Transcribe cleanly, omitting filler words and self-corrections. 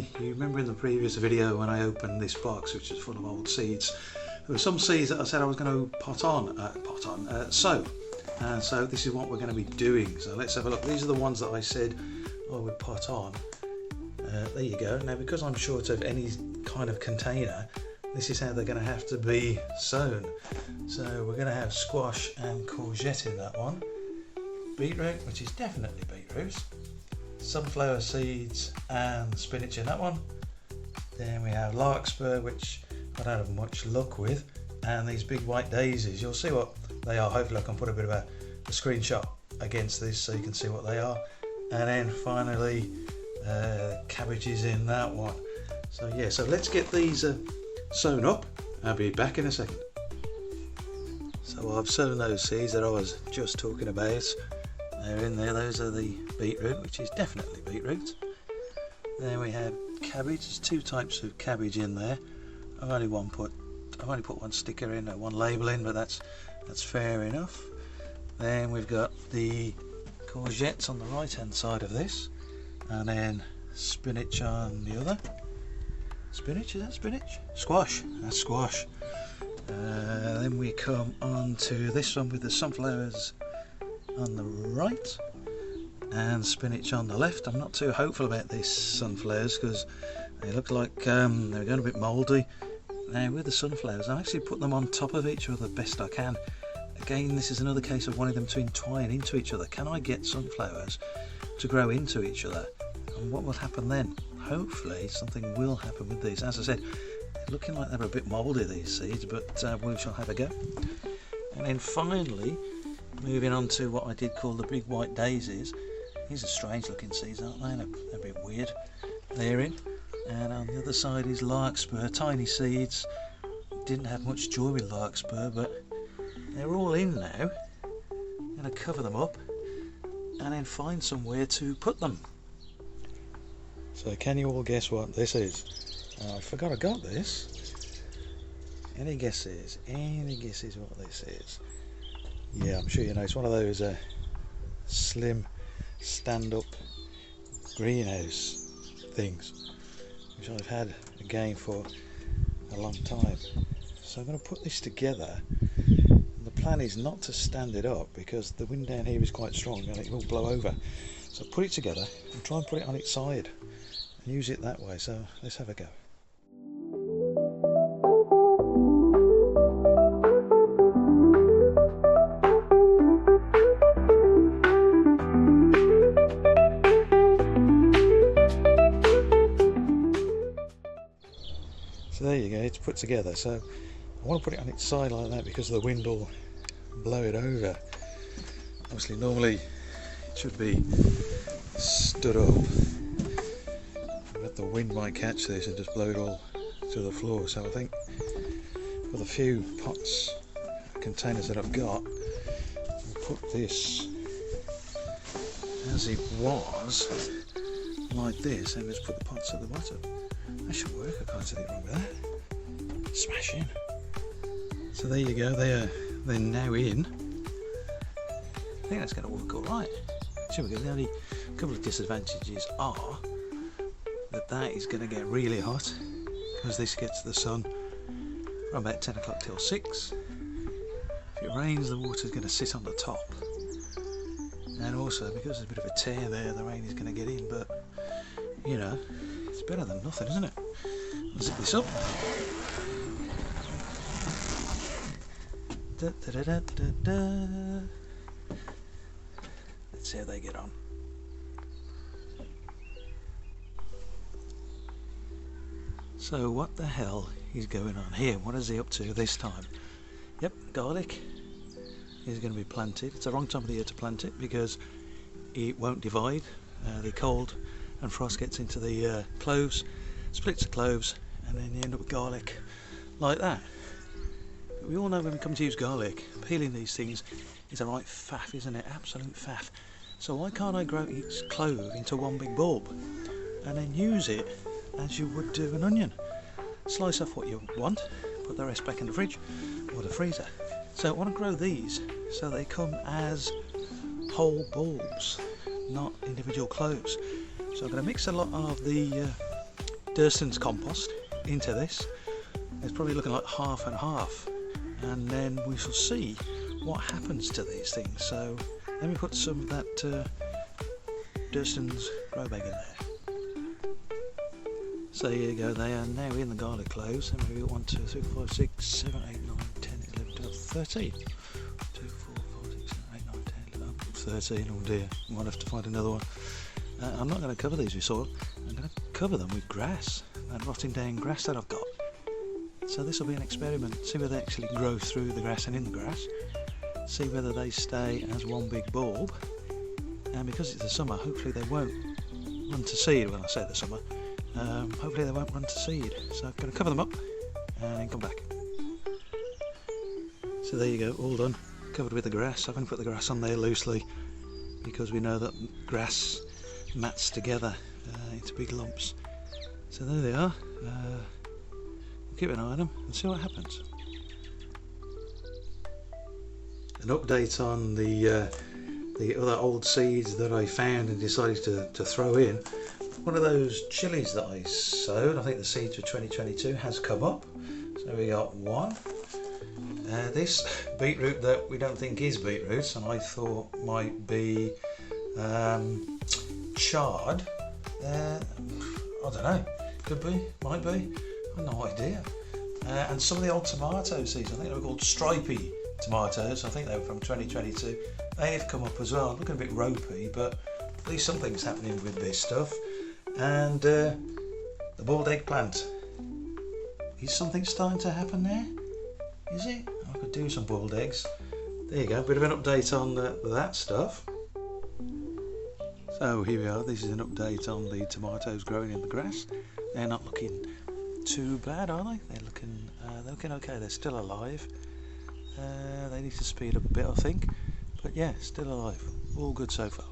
finally, you remember in the previous video when I opened this box which is full of old seeds, there were some seeds that I said I was going to sow, and so this is what we're going to be doing. So let's have a look. These are the ones that I said I would pot on. There you go. Now because I'm short of any kind of container, this is how they're going to have to be sown. So we're going to have squash and courgette in that one, beetroot, which is definitely beetroot, sunflower seeds and spinach in that one. Then we have larkspur, which I don't have much luck with, and these big white daisies. You'll see what they are. Hopefully I can put a bit of a screenshot against this so you can see what they are. And then finally cabbages in that one. So yeah, so let's get these sown up. I'll be back in a second. So I've sown those seeds that I was just talking about. They're in there. Those are the beetroot, which is definitely beetroot. Then we have cabbage. There's two types of cabbage in there. I've only put one sticker in, one label in, but that's fair enough. Then we've got the courgettes on the right hand side of this, and then spinach on the other. Spinach, is that spinach? Squash, that's squash. Then we come on to this one with the sunflowers on the right and spinach on the left. I'm not too hopeful about these sunflowers because they look like they're going a bit mouldy. Now with the sunflowers, I actually put them on top of each other best I can. Again, this is another case of wanting them to entwine into each other. Can I get sunflowers to grow into each other? And what will happen then? Hopefully something will happen with these. As I said, looking like they're a bit mouldy, these seeds, but we shall have a go. And then finally, moving on to what I did call the big white daisies. These are strange looking seeds, aren't they? They're a bit weird. They're in. And on the other side is larkspur, tiny seeds. Didn't have much joy with larkspur, but they're all in now. I'm going to cover them up and then find somewhere to put them. So can you all guess what this is? I forgot I got this. Any guesses? Any guesses what this is? Yeah, I'm sure you know. It's one of those slim stand-up greenhouse things, which I've had again for a long time. So I'm going to put this together. The plan is not to stand it up because the wind down here is quite strong and it will blow over. So put it together and try and put it on its side and use it that way. So let's have a go. So there you go, it's put together. So I want to put it on its side like that because the wind will blow it over. Obviously normally it should be stood up, but the wind might catch this and just blow it all to the floor. So I think with a few pots, containers that I've got, I'll put this as it was, like this, and just put the pots at the bottom. That should work, I can't see anything wrong with that. Smash in. So there you go, they're now in. I think that's going to work alright. Here we go. The only couple of disadvantages are that is going to get really hot because this gets the sun from about 10 o'clock till 6. If it rains, the water's going to sit on the top. And also because there's a bit of a tear there, the rain is going to get in, but you know, it's better than nothing, isn't it? I'll zip this up. Da, da, da, da, da. Let's see how they get on. So what the hell is going on here? What is he up to this time? Yep, garlic is going to be planted. It's the wrong time of the year to plant it because it won't divide. The cold and frost gets into the cloves, splits the cloves, and then you end up with garlic like that. But we all know when we come to use garlic, peeling these things is a right faff, isn't it? Absolute faff. So why can't I grow each clove into one big bulb and then use it as you would do an onion? Slice off what you want, put the rest back in the fridge or the freezer. So I want to grow these so they come as whole bulbs, not individual cloves. So I'm going to mix a lot of the Durston's compost into this. It's probably looking like half and half, and then we shall see what happens to these things. So let me put some of that Durston's grow bag in there. So here you go, they are now in the garlic cloves. And maybe 1, 2, 3, 4, 5, 6, 7, 8, 9, 10, 11, 12, 13. 2, 4, 5, 6, 7, 8, 9, 10, 11, 13. Oh dear, I might have to find another one. I'm not going to cover these with soil, I'm going to cover them with grass, that rotting down grass that I've got. So this will be an experiment, see whether they actually grow through the grass and in the grass, see whether they stay as one big bulb, and because it's the summer, hopefully they won't run to seed. When I say the summer, hopefully they won't run to seed. So I'm going to cover them up and then come back. So there you go, all done, covered with the grass. I'm going to put the grass on there loosely because we know that grass mats together into big lumps. So there they are. Keep an eye on them and see what happens. An update on the other old seeds that I found and decided to throw in. One of those chilies that I sowed, I think the seeds for 2022, has come up. So we got one. This beetroot that we don't think is beetroot, and I thought might be chard. I don't know, could be, might be, I've no idea. And some of the old tomato seeds, I think they were called stripy tomatoes, I think they were from 2022. They have come up as well, looking a bit ropey, but at least something's happening with this stuff. And the boiled eggplant, is something starting to happen there? Is it? I could do some boiled eggs. There you go, bit of an update on that stuff. So here we are, this is an update on the tomatoes growing in the grass. They're not looking too bad, are they? They're looking okay, they're still alive. They need to speed up a bit, I think. But yeah, still alive. All good so far.